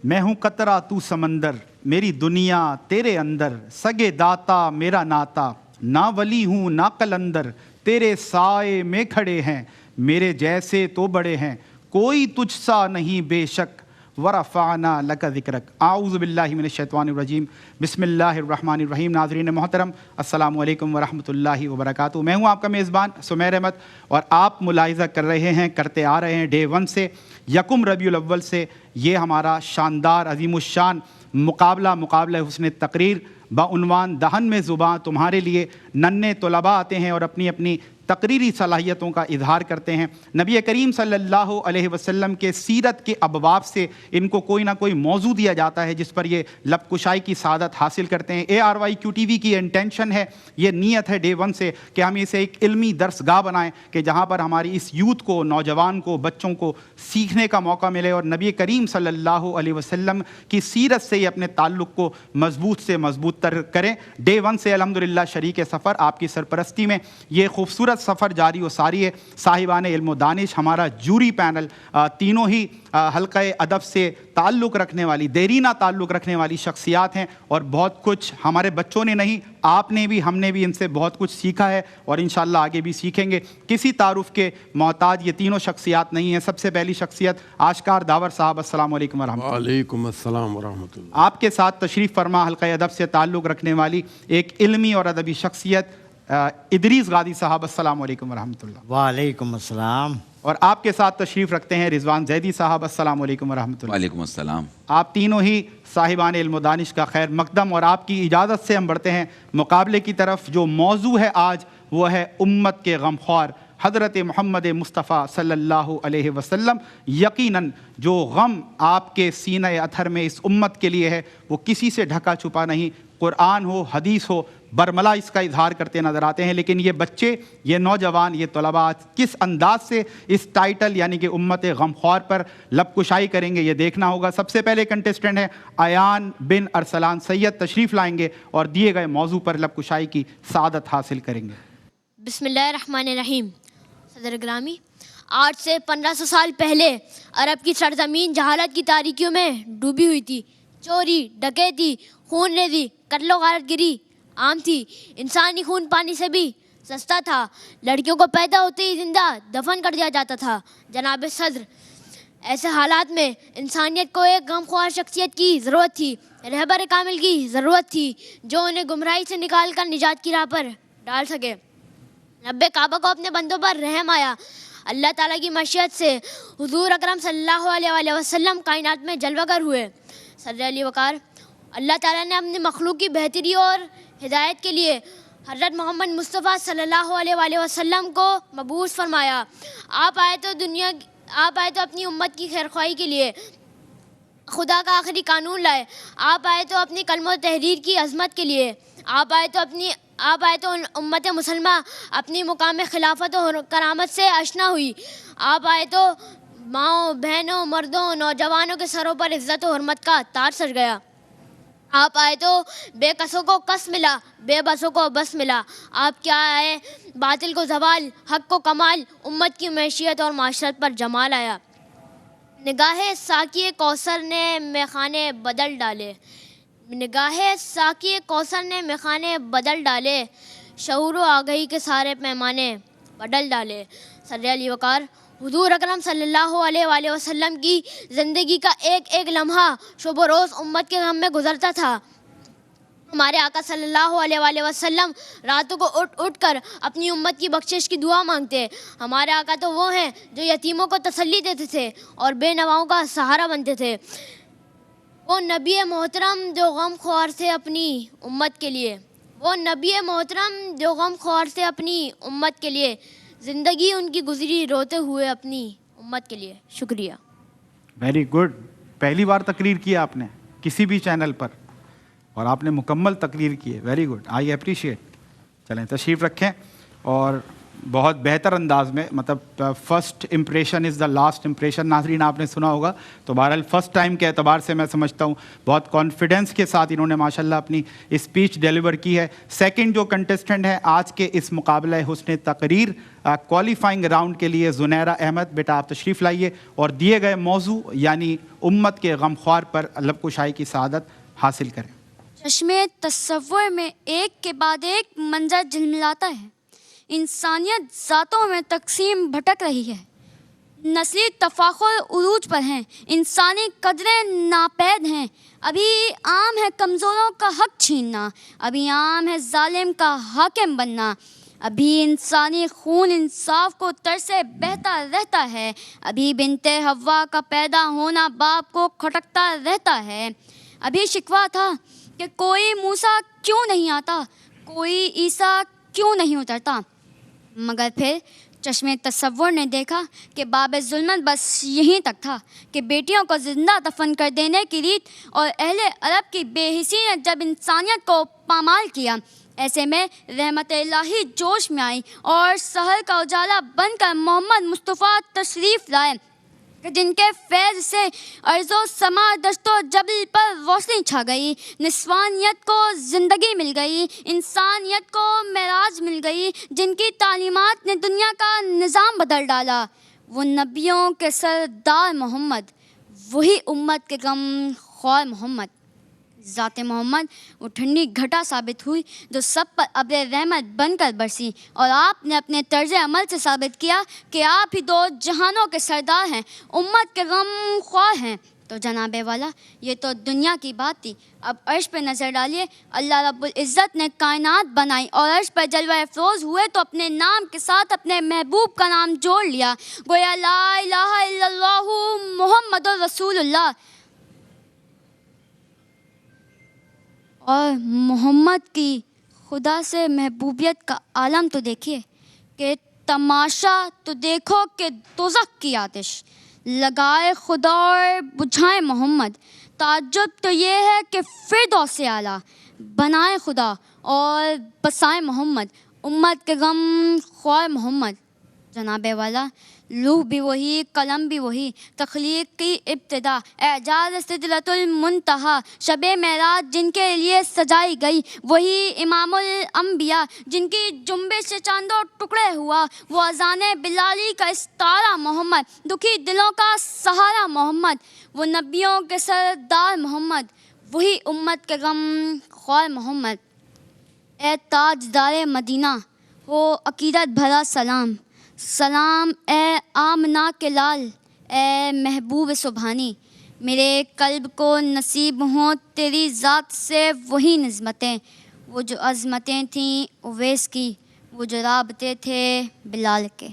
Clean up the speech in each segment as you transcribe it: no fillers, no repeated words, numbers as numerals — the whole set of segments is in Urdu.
میں ہوں قطرہ تو سمندر، میری دنیا تیرے اندر، سگے داتا میرا ناتا، نہ ولی ہوں نہ قلندر، تیرے سائے میں کھڑے ہیں، میرے جیسے تو بڑے ہیں، کوئی تجھ سا نہیں بے شک، ورفعنا لک ذکرک۔ اعوذ باللہ من الشیطان الرجیم، بسم اللہ الرحمن الرحیم۔ ناظرین محترم، السلام علیکم ورحمۃ اللہ وبرکاتہ۔ میں ہوں آپ کا میزبان سمیر احمد، اور آپ ملاحظہ کر رہے ہیں، کرتے آ رہے ہیں ڈے 1 سے، یکم ربیع الاول سے، یہ ہمارا شاندار عظیم الشان مقابلہ حسن تقریر بعنوان دہن میں زباں تمہارے لیے۔ ننھے طلباء آتے ہیں اور اپنی اپنی تقریری صلاحیتوں کا اظہار کرتے ہیں۔ نبی کریم صلی اللہ علیہ وسلم کے سیرت کے ابواب سے ان کو کوئی نہ کوئی موضوع دیا جاتا ہے جس پر یہ لب کشائی کی سعادت حاصل کرتے ہیں۔ ARYQTV کی انٹینشن ہے، یہ نیت ہے ڈے 1 سے کہ ہم اسے ایک علمی درس گاہ بنائیں کہ جہاں پر ہماری اس یوتھ کو، نوجوان کو، بچوں کو سیکھنے کا موقع ملے اور نبی کریم صلی اللہ علیہ وسلم کی سیرت سے یہ اپنے تعلق کو مضبوط سے مضبوط تر کریں۔ ڈے 1 سے الحمدللہ شریک سفر آپ کی سرپرستی میں یہ خوبصورت سفر جاری و ساری ہے۔ صاحبان علم و دانش، ہمارا جوری پینل، تینوں ہی حلقہ ادب سے تعلق رکھنے والی، دیرینہ تعلق رکھنے والی شخصیات ہیں، اور بہت کچھ ہمارے بچوں نے نہیں، آپ نے بھی، ہم نے بھی ان سے بہت کچھ سیکھا ہے اور انشاءاللہ آگے بھی سیکھیں گے۔ کسی تعارف کے محتاج یہ تینوں شخصیات نہیں ہیں۔ سب سے پہلی شخصیت آشکار داور صاحب، السلام علیکم ورحمۃ اللہ۔ وعلیکم السلام ورحمۃ اللہ۔ آپ کے ساتھ تشریف فرما حلقہ ادب سے تعلق رکھنے والی ایک علمی اور ادبی شخصیت ادریس غازی صاحب، السلام علیکم ورحمۃ اللہ۔ وعلیکم السلام۔ اور آپ کے ساتھ تشریف رکھتے ہیں رضوان زیدی صاحب، السلام علیکم ورحمۃ اللہ۔ وعلیکم السلام۔ آپ تینوں ہی صاحبان علم و دانش کا خیر مقدم، اور آپ کی اجازت سے ہم بڑھتے ہیں مقابلے کی طرف۔ جو موضوع ہے آج وہ ہے امت کے غمخوار حضرت محمد مصطفیٰ صلی اللہ علیہ وسلم۔ یقیناً جو غم آپ کے سینہ اطہر میں اس امت کے لیے ہے وہ کسی سے ڈھکا چھپا نہیں، قرآن ہو حدیث ہو، برملا اس کا اظہار کرتے نظر آتے ہیں۔ لیکن یہ بچے، یہ نوجوان، یہ طلباء کس انداز سے اس ٹائٹل یعنی کہ امت غمخوار پر لب کشائی کریں گے، یہ دیکھنا ہوگا۔ سب سے پہلے کنٹیسٹنٹ ہیں ایان بن ارسلان سید، تشریف لائیں گے اور دیے گئے موضوع پر لب کشائی کی سعادت حاصل کریں گے۔ بسم اللہ الرحمن الرحیم۔ صدر گرامی، آج سے 1500 سال پہلے عرب کی سرزمین جہالت کی تاریکیوں میں ڈوبی ہوئی تھی۔ چوری، ڈکیتی، خون ریزی، قتل و غارت گری عام تھی۔ انسانی خون پانی سے بھی سستا تھا۔ لڑکیوں کو پیدا ہوتے ہی زندہ دفن کر دیا جاتا تھا۔ جناب صدر، ایسے حالات میں انسانیت کو ایک غمخوار شخصیت کی ضرورت تھی، رہبر کامل کی ضرورت تھی جو انہیں گمراہی سے نکال کر نجات کی راہ پر ڈال سکے۔ رب کعبہ کو اپنے بندوں پر رحم آیا۔ اللہ تعالیٰ کی مشیت سے حضور اکرم صلی اللہ علیہ وسلم کائنات میں جلوہ گر ہوئے۔ صدر علی وقار، اللہ تعالیٰ نے اپنی مخلوق کی بہتری اور ہدایت کے لیے حضرت محمد مصطفیٰ صلی اللہ علیہ وسلم کو مبعوث فرمایا۔ آپ آئے تو اپنی امت کی خیرخواہی کے لیے خدا کا آخری قانون لائے۔ آپ آئے تو اپنی کلمہ و تحریر کی عظمت کے لیے۔ آپ آئے تو امت مسلمہ اپنی مقام خلافت و کرامت سے آشنا ہوئی۔ آپ آئے تو ماؤں، بہنوں، مردوں، نوجوانوں کے سروں پر عزت و حرمت کا تاج سج گیا۔ آپ آئے تو بے کسوں کو کس ملا، بے بسوں کو بس ملا۔ آپ کیا آئے، باطل کو زوال، حق کو کمال، امت کی معیشت اور معاشرت پر جمال آیا۔ نگاہ ساقی کوثر نے میخانے بدل ڈالے، نگاہ ساقی کوثر نے میخانے بدل ڈالے، شعور و آگہی کے سارے پیمانے بدل ڈالے۔ صدر علی وقار، حضور اکرم صلی اللہ علیہ وسلم کی زندگی کا ایک ایک لمحہ شب و روز امت کے غم میں گزرتا تھا۔ ہمارے آقا صلی اللہ علیہ وسلم راتوں کو اٹھ کر اپنی امت کی بخشش کی دعا مانگتے۔ ہمارے آقا تو وہ ہیں جو یتیموں کو تسلی دیتے تھے اور بے نواؤں کا سہارا بنتے تھے۔ وہ نبی محترم جو غم خوار تھے اپنی امت کے لیے، وہ نبی محترم جو غم خوار تھے اپنی امت کے لیے، زندگی ان کی گزری روتے ہوئے اپنی امت کے لیے۔ شکریہ۔ Very good. پہلی بار تقریر کی آپ نے کسی بھی چینل پر اور آپ نے مکمل تقریر کی ہے، ویری گڈ، آئی اپریشیٹ۔ چلیں تشریف رکھیں اور بہت بہتر انداز میں، مطلب first impression is the last impression, ناظرین آپ نے سنا ہوگا، تو بہرحال فرسٹ ٹائم کے اعتبار سے میں سمجھتا ہوں بہت کانفیڈنس کے ساتھ انہوں نے ماشاءاللہ اپنی اسپیچ ڈیلیور کی ہے. سیکنڈ جو کنٹسٹنٹ ہے آج کے اس مقابلہ حسن تقریر کوالیفائنگ راؤنڈ کے لیے زنیرہ احمد، بیٹا آپ تشریف لائیے اور دیے گئے موضوع یعنی امت کے غمخوار پر لب کشائی کی سعادت حاصل کریں. چشمے تصور میں ایک کے بعد ایک منظر جھلملاتا ہے. انسانیت ذاتوں میں تقسیم بھٹک رہی ہے. نسلی تفاخر عروج پر ہیں. انسانی قدریں ناپید ہیں. ابھی عام ہے کمزوروں کا حق چھیننا. ابھی عام ہے ظالم کا حاکم بننا. ابھی انسانی خون انصاف کو ترسے بہتا رہتا ہے. ابھی بنت حوا کا پیدا ہونا باپ کو کھٹکتا رہتا ہے. ابھی شکوہ تھا کہ کوئی موسیٰ کیوں نہیں آتا, کوئی عیسیٰ کیوں نہیں اترتا, مگر پھر چشمے تصور نے دیکھا کہ باب ظلمت بس یہیں تک تھا کہ بیٹیوں کو زندہ دفن کر دینے کی ریت اور اہل عرب کی بے حسی نے جب انسانیت کو پامال کیا, ایسے میں رحمت الہی جوش میں آئی اور سحر کا اجالا بن کر محمد مصطفیٰ تشریف لائے کہ جن کے فیض سے ارض و سما دشت و جبل پر روشنی چھا گئی, نسوانیت کو زندگی مل گئی, انسانیت کو معراج مل گئی, جن کی تعلیمات نے دنیا کا نظام بدل ڈالا. وہ نبیوں کے سردار محمد, وہی امت کے غم خوار محمد. ذات محمد وہ ٹھنڈی گھٹا ثابت ہوئی جو سب پر ابر رحمت بن کر برسی, اور آپ نے اپنے طرز عمل سے ثابت کیا کہ آپ ہی دو جہانوں کے سردار ہیں, امت کے غم خوار ہیں. تو جناب والا یہ تو دنیا کی بات تھی, اب عرش پہ نظر ڈالیے. اللہ رب العزت نے کائنات بنائی اور عرش پر جلوہ افروز ہوئے تو اپنے نام کے ساتھ اپنے محبوب کا نام جوڑ لیا, گویا لا الہ الا اللہ محمد رسول اللہ. اور محمد کی خدا سے محبوبیت کا عالم تو دیکھیے کہ تماشا تو دیکھو کہ دوزخ کی آتش لگائے خدا اور بجھائے محمد. تعجب تو یہ ہے کہ فردوس اعلیٰ بنائے خدا اور بسائے محمد, امت کے غم خوار محمد. جناب والا لوح بھی وہی, قلم بھی وہی, تخلیق کی ابتدا, اعجاز سدرۃ المنتہا, شب معراج جن کے لیے سجائی گئی, وہی امام الانبیاء جن کی جنبش سے چاندوں ٹکڑے ہوا, وہ اذان بلالی کا استارہ محمد, دکھی دلوں کا سہارا محمد, وہ نبیوں کے سردار محمد, وہی امت کے غم خوار محمد. اے تاجدار مدینہ ہو عقیدت بھرا سلام, سلام اے آمنہ کے لال, اے محبوب سبحانی. میرے قلب کو نصیب ہوں تیری ذات سے وہی نسبتیں, وہ جو عظمتیں تھیں اویس کی, وہ جو رابطے تھے بلال کے.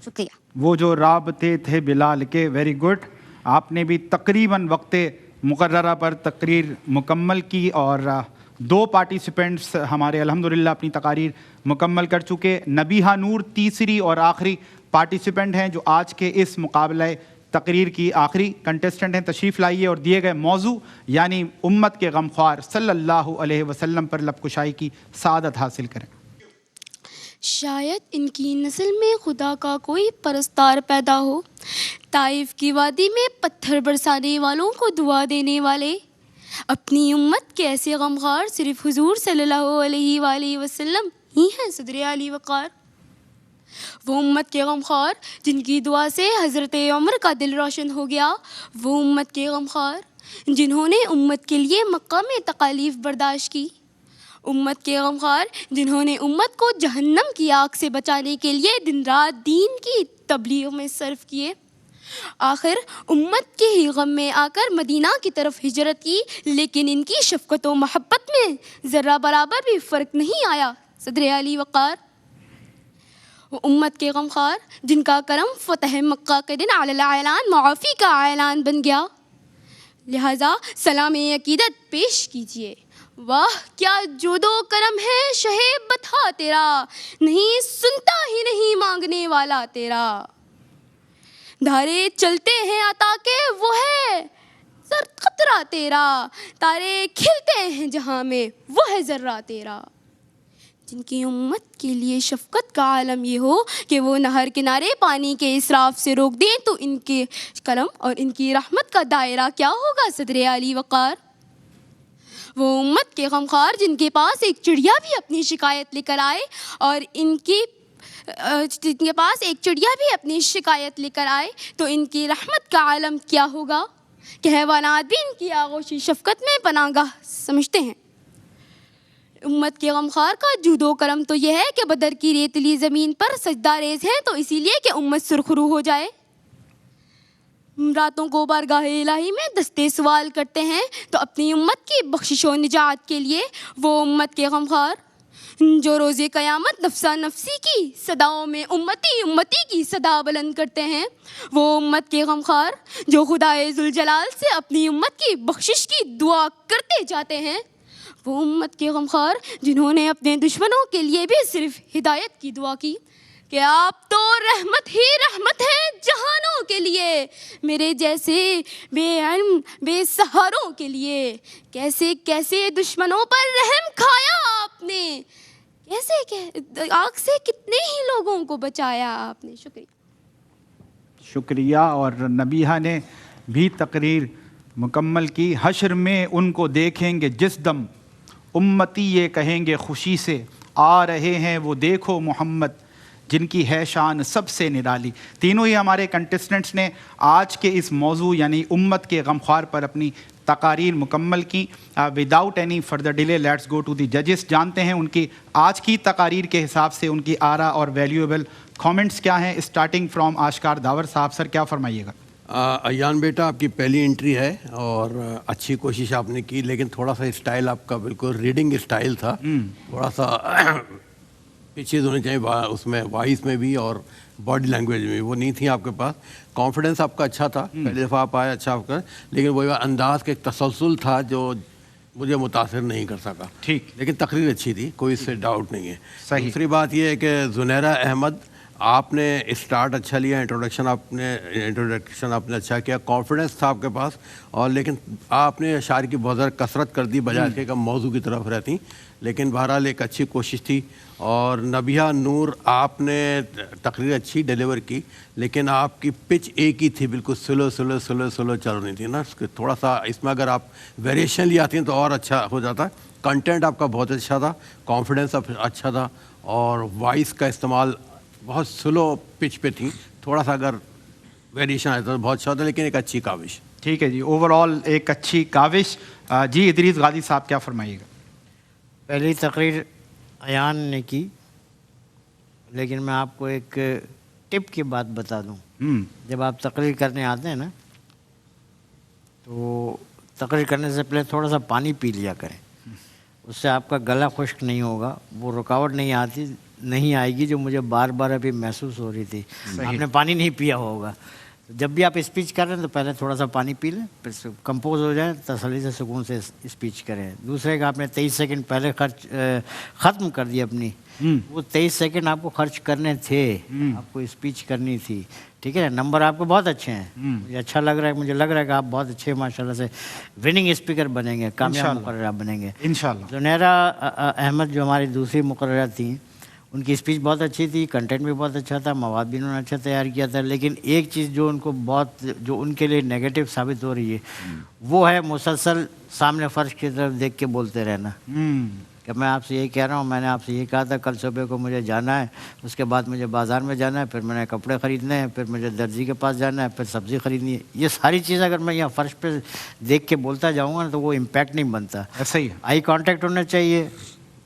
شکریہ. وہ جو رابطے تھے بلال کے. Very good. آپ نے بھی تقریباً وقت مقررہ پر تقریر مکمل کی اور دو پارٹیسپینٹس ہمارے الحمدللہ اپنی تقاریر مکمل کر چکے. نبیہہ نور تیسری اور آخری پارٹیسپینٹ ہیں جو آج کے اس مقابلہ تقریر کی آخری کنٹسٹنٹ ہیں. تشریف لائیے اور دیے گئے موضوع یعنی امت کے غمخوار صلی اللہ علیہ وسلم پر لب کشائی کی سعادت حاصل کریں. شاید ان کی نسل میں خدا کا کوئی پرستار پیدا ہو, طائف کی وادی میں پتھر برسانے والوں کو دعا دینے والے. اپنی امت کے ایسے غمخوار صرف حضور صلی اللہ علیہ وآلہ وسلم ہی ہیں صدر علی وقار. وہ امت کے غمخوار جن کی دعا سے حضرت عمر کا دل روشن ہو گیا. وہ امت کے غمخوار جنہوں نے امت کے لیے مقام تکالیف برداشت کی. امت کے غمخوار جنہوں نے امت کو جہنم کی آگ سے بچانے کے لیے دن رات دین کی تبلیغ میں صرف کیے. آخر امت کے ہی غم میں آ کر مدینہ کی طرف ہجرت کی, لیکن ان کی شفقت و محبت میں ذرہ برابر بھی فرق نہیں آیا صدر علی وقار. وہ امت کے غمخوار جن کا کرم فتح مکہ کے دن علی الاعلان معافی کا اعلان بن گیا. لہذا سلام عقیدت پیش کیجیے. واہ کیا جود و کرم ہے شہ بتا تیرا, نہیں سنتا ہی نہیں مانگنے والا تیرا. دھارے چلتے ہیں عطا کے وہ ہے زر قطرہ تیرا, تارے کھلتے ہیں جہاں میں وہ ہے ذرہ تیرا. جن کی امت کے لیے شفقت کا عالم یہ ہو کہ وہ نہر کنارے پانی کے اسراف سے روک دیں تو ان کے کرم اور ان کی رحمت کا دائرہ کیا ہوگا صدر عالی وقار. وہ امت کے غمخوار جن کے پاس ایک چڑیا بھی اپنی شکایت لے کر آئے اور جن کے پاس ایک چڑیا بھی اپنی شکایت لے کر آئے تو ان کی رحمت کا عالم کیا ہوگا کہ حیوانات بھی ان کی آغوشی شفقت میں پناہ گاہ سمجھتے ہیں. امت کے غمخوار کا جود و کرم تو یہ ہے کہ بدر کی ریتلی زمین پر سجدہ ریز ہے تو اسی لیے کہ امت سرخرو ہو جائے. راتوں کو بارگاہ الہی میں دستے سوال کرتے ہیں تو اپنی امت کی بخشش و نجات کے لیے وہ امت کے غمخوار جو روز قیامت نفسا نفسی کی صداؤں میں امتی امتی کی صدا بلند کرتے ہیں، وہ امت کے غمخوار جو خدائے ذوالجلال سے اپنی امت کی بخشش کی دعا کرتے جاتے ہیں، وہ امت کے غمخوار جنہوں نے اپنے دشمنوں کے لیے بھی صرف ہدایت کی دعا کی کہ آپ تو رحمت ہی رحمت ہے جہانوں کے لیے، میرے جیسے بے علم بے سہاروں کے لیے. کیسے کیسے دشمنوں پر رحم کھایا آپ نے، کیسے آگ سے کتنے ہی لوگوں کو بچایا آپ نے. شکریہ. اور نبیہہ نے بھی تقریر مکمل کی. حشر میں ان کو دیکھیں گے جس دم امتی یہ کہیں گے خوشی سے، آ رہے ہیں وہ دیکھو محمد جن کی ہے شان سب سے نرالی. تینوں ہی ہمارے کنٹسٹنٹس نے آج کے اس موضوع یعنی امت کے غمخوار پر اپنی تقاریر مکمل کی. Without any further delay let's go to the ججز. جانتے ہیں ان کی آج کی تقاریر کے حساب سے ان کی آرا اور ویلیویبل کامنٹس کیا ہیں. اسٹارٹنگ فرام آشکار داور صاحب. سر کیا فرمائیے گا؟ ایان بیٹا آپ کی پہلی انٹری ہے اور اچھی کوشش آپ نے کی، لیکن تھوڑا سا اسٹائل آپ کا بالکل ریڈنگ اسٹائل تھا، تھوڑا سا پیچیز ہونے چاہیے اس میں، وائس میں بھی اور باڈی لینگویج میں، وہ نہیں تھی آپ کے پاس. کانفیڈنس آپ کا اچھا تھا، پہلی دفعہ آپ آئے اچھا آپ کا، لیکن وہ انداز کا ایک تسلسل تھا جو مجھے متاثر نہیں کر سکا. ٹھیک، لیکن تقریر اچھی تھی، کوئی اس سے ڈاؤٹ نہیں ہے. صحیح. دوسری بات یہ ہے کہ زنیرہ احمد آپ نے اسٹارٹ اچھا لیا، انٹروڈکشن آپ نے اچھا کیا، کانفیڈنس تھا آپ کے پاس، اور لیکن آپ نے اشعار کی بہت زیادہ کثرت کر دی بجائے اس کے کہ موضوع کی طرف رہتی. لیکن بہرحال ایک اچھی کوشش تھی. اور نبیہہ نور آپ نے تقریر اچھی ڈیلیور کی، لیکن آپ کی پچ ایک ہی تھی، بالکل سلو سلو سلو سلو چل رہی تھی نا. تھوڑا سا اس میں اگر آپ ویریشن لے آتی ہیں تو اور اچھا ہو جاتا. کنٹینٹ آپ کا بہت اچھا تھا، کانفیڈنس اچھا تھا، اور وائس کا استعمال بہت سلو پچ پہ تھی. تھوڑا سا اگر ویریشن آتا تو بہت اچھا ہوتا، لیکن ایک اچھی کاوش. ٹھیک ہے جی، اوور آل ایک اچھی کاوش. جی ادریس غازی صاحب کیا فرمائیے گا؟ پہلی تقریر ایان نے کی، لیکن میں آپ کو ایک ٹپ کی بات بتا دوں. جب آپ تقریر کرنے آتے ہیں نا تو تقریر کرنے سے پہلے تھوڑا سا پانی پی لیا کریں، اس سے آپ کا گلا خشک نہیں ہوگا، وہ رکاوٹ نہیں آئے گی جو مجھے بار بار ابھی محسوس ہو رہی تھی. آپ نے پانی نہیں پیا ہوگا. جب بھی آپ اسپیچ کر رہے ہیں تو پہلے تھوڑا سا پانی پی لیں، پھر کمپوز ہو جائیں، تسلی سے سکون سے اسپیچ کریں. دوسرے کا آپ نے 23 سیکنڈ پہلے ختم کر دی اپنی، وہ 23 سیکنڈ آپ کو خرچ کرنے تھے، آپ کو اسپیچ کرنی تھی. ٹھیک ہے، نمبر آپ کو بہت اچھے ہیں، مجھے اچھا لگ رہا ہے، مجھے لگ رہا ہے کہ آپ بہت اچھے ماشاءاللہ سے وننگ اسپیکر بنیں گے، کامیاب مقررہ بنیں گے انشاءاللہ. زنیرہ احمد جو ہماری دوسری مقررہ تھیں، ان کی اسپیچ بہت اچھی تھی، کنٹینٹ بھی بہت اچھا تھا، مواد بھی انہوں نے اچھا تیار کیا تھا. لیکن ایک چیز جو ان کو جو ان کے لیے نیگیٹو ثابت ہو رہی ہے وہ ہے مسلسل سامنے فرش کی طرف دیکھ کے بولتے رہنا. کہ میں آپ سے یہ کہہ رہا ہوں، میں نے آپ سے یہ کہا تھا کل صبح کو مجھے جانا ہے، اس کے بعد مجھے بازار میں جانا ہے، پھر میں نے کپڑے خریدنے ہیں، پھر مجھے درزی کے پاس جانا ہے، پھر سبزی خریدنی ہے. یہ ساری چیزیں اگر میں یہاں فرش پہ دیکھ کے بولتا جاؤں گا تو وہ امپیکٹ نہیں بنتا. ایسا ہی ہے. آئی کانٹیکٹ ہونا چاہیے.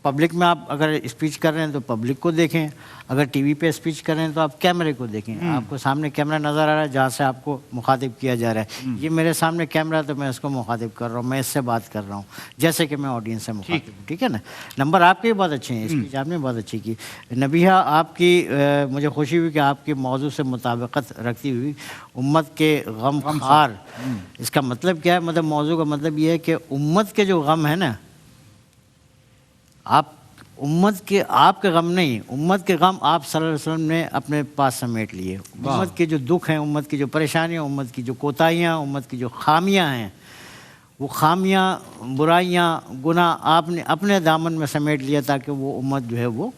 پبلک میں آپ اگر اسپیچ کر رہے ہیں تو پبلک کو دیکھیں، اگر ٹی وی پہ اسپیچ کر رہے ہیں تو آپ کیمرے کو دیکھیں. آپ کو سامنے کیمرہ نظر آ رہا ہے جہاں سے آپ کو مخاطب کیا جا رہا ہے. یہ میرے سامنے کیمرہ تو میں اس کو مخاطب کر رہا ہوں، میں اس سے بات کر رہا ہوں جیسے کہ میں آڈینس سے مخاطب ہوں. ٹھیک ہے نا. نمبر آپ کے بہت اچھے ہیں، اسپیچ آپ نے بہت اچھی کی. نبیہہ آپ کی مجھے خوشی ہوئی کہ آپ کی موضوع سے مطابقت رکھتی ہوئی امت کے غم خار. اس کا مطلب کیا ہے؟ مطلب موضوع کا مطلب یہ ہے کہ امت کے جو غم ہے نا، امت کے آپ کے غم نہیں، امت کے غم آپ صلی اللہ علیہ وسلم نے اپنے پاس سمیٹ لیے. امت کے جو دکھ ہیں، امت کی جو پریشانیاں، امت کی جو کوتاہیاں، امت کی جو خامیاں ہیں، وہ خامیاں برائیاں گناہ آپ نے اپنے دامن میں سمیٹ لیا تاکہ وہ امت جو ہے وہ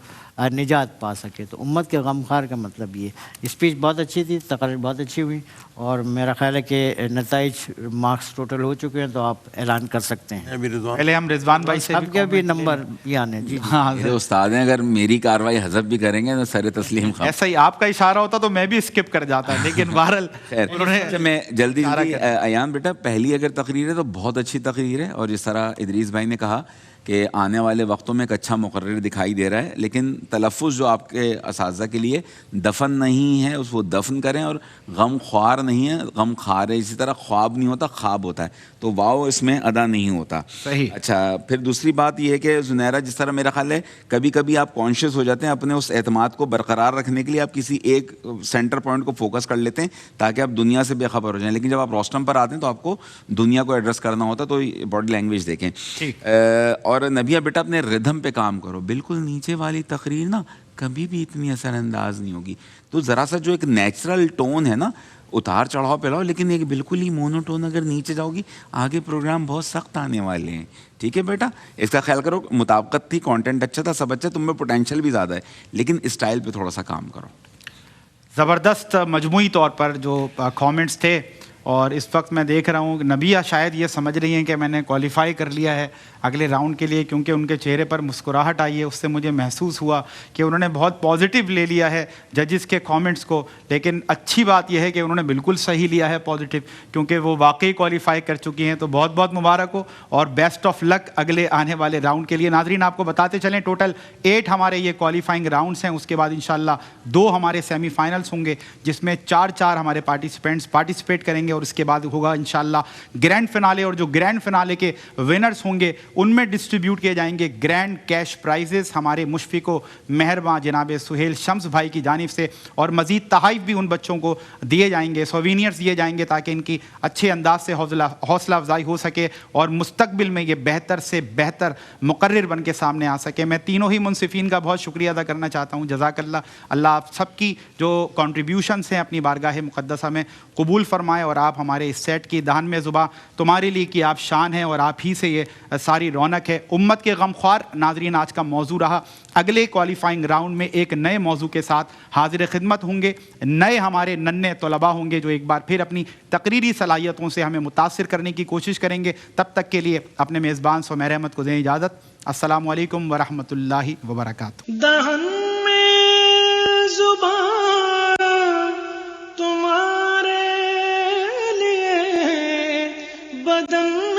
نجات پا سکے. تو امت کے غمخوار کا مطلب یہ. اسپیچ بہت اچھی تھی, تقریر بہت اچھی ہوئی, اور میرا خیال ہے کہ نتائج مارکس ٹوٹل ہو چکے ہیں, تو آپ اعلان کر سکتے ہیں. پہلے ہم رضوان بھائی سے اب کے بھی نمبر یہ آنے. جی ہاں میرے استاد ہیں, اگر میری کاروائی حذف بھی کریں گے تو سر تسلیم خان. ایسا ہی آپ کا اشارہ ہوتا تو میں بھی اسکپ کر جاتا, لیکن بہرحال خیر میں جلدی ایان بیٹا, پہلی اگر تقریر ہے تو بہت اچھی تقریر ہے, اور جس طرح ادریس بھائی نے کہا کہ آنے والے وقتوں میں ایک اچھا مقرر دکھائی دے رہا ہے, لیکن تلفظ جو آپ کے اساتذہ کے لیے دفن نہیں ہے, اس کو دفن کریں, اور غم خوار نہیں ہے, غم خار ہے. اسی طرح خواب نہیں ہوتا, خواب ہوتا ہے, تو واو اس میں ادا نہیں ہوتا. صحیح. اچھا, پھر دوسری بات یہ ہے کہ زنیرہ, جس طرح میرا خیال ہے کبھی کبھی آپ کانشیس ہو جاتے ہیں, اپنے اس اعتماد کو برقرار رکھنے کے لیے آپ کسی ایک سینٹر پوائنٹ کو فوکس کر لیتے ہیں تاکہ آپ دنیا سے بے خبر ہو جائیں, لیکن جب آپ روسٹم پر آتے ہیں تو آپ کو دنیا کو ایڈریس کرنا ہوتا ہے. تو باڈی لینگویج دیکھیں. اور نبیہ بیٹا اپنے ردھم پہ کام کرو. بالکل نیچے والی تقریر نا کبھی بھی اتنی اثر انداز نہیں ہوگی, تو ذرا سا جو ایک نیچرل ٹون ہے نا, اتار چڑھاؤ پہ لاؤ, لیکن ایک بالکل ہی مونوٹون اگر نیچے جاؤ گی, آگے پروگرام بہت سخت آنے والے ہیں. ٹھیک ہے بیٹا, اس کا خیال کرو. مطابقت تھی, کانٹینٹ اچھا تھا, سب اچھا, تم میں پوٹینشیل بھی زیادہ ہے, لیکن اسٹائل پہ تھوڑا سا کام کرو. زبردست مجموعی طور پر جو کامنٹس تھے, اور اس وقت میں دیکھ رہا ہوں کہ نبیہ شاید یہ سمجھ رہی ہیں کہ میں نے کوالیفائی کر لیا ہے اگلے راؤنڈ کے لیے, کیونکہ ان کے چہرے پر مسکراہٹ آئی ہے. اس سے مجھے محسوس ہوا کہ انہوں نے بہت پازیٹیو لے لیا ہے ججز کے کامنٹس کو. لیکن اچھی بات یہ ہے کہ انہوں نے بالکل صحیح لیا ہے پازیٹیو, کیونکہ وہ واقعی کوالیفائی کر چکی ہیں. تو بہت بہت مبارک ہو, اور بیسٹ آف لک اگلے آنے والے راؤنڈ کے لیے. ناظرین, آپ کو بتاتے چلیں ٹوٹل 8 ہمارے یہ کوالیفائنگ راؤنڈس ہیں. اس کے بعد انشاءاللہ 2 ہمارے سیمی فائنلس ہوں گے, جس میں 4 ہمارے پارٹیسپینٹس پارٹیسپیٹ کریں گے, اور اس کے بعد ہوگا انشاءاللہ گرینڈ فنالے. اور جو گرینڈ فنالے کے ونرز ہوں گے ان میں ڈسٹریبیوٹ کیے جائیں گے گرینڈ کیش پرائزز ہمارے مشفق و مہرباں جناب سہیل شمس بھائی کی جانب سے, اور مزید تحائف بھی ان بچوں کو دیے جائیں گے, سووینئرز دیے جائیں گے, تاکہ ان کی اچھے انداز سے حوصلہ افزائی ہو سکے, اور مستقبل میں یہ بہتر سے بہتر مقرر بن کے سامنے آ سکے. میں تینوں ہی منصفین کا بہت شکریہ ادا کرنا چاہتا ہوں. جزاک اللہ. اللہ آپ سب کی جو کنٹریبیوشنس ہیں اپنی بارگاہ مقدسہ میں قبول فرمائے, اور آپ ہمارے اس سیٹ کی دہن میں زباں تمہارے لیے کہ آپ شان ہیں, اور آپ ہی سے یہ ساری رونق ہے. امت کے غمخوار. ناظرین, آج کا موضوع رہا. اگلے کوالیفائنگ راؤنڈ میں ایک نئے موضوع کے ساتھ حاضر خدمت ہوں گے. نئے ہمارے ننھے طلباء ہوں گے جو ایک بار پھر اپنی تقریری صلاحیتوں سے ہمیں متاثر کرنے کی کوشش کریں گے. تب تک کے لیے اپنے میزبان سمیر احمد کو دیں اجازت. السلام علیکم ورحمۃ اللہ وبرکاتہ. دہن میں زبان تمہارے لیے بدن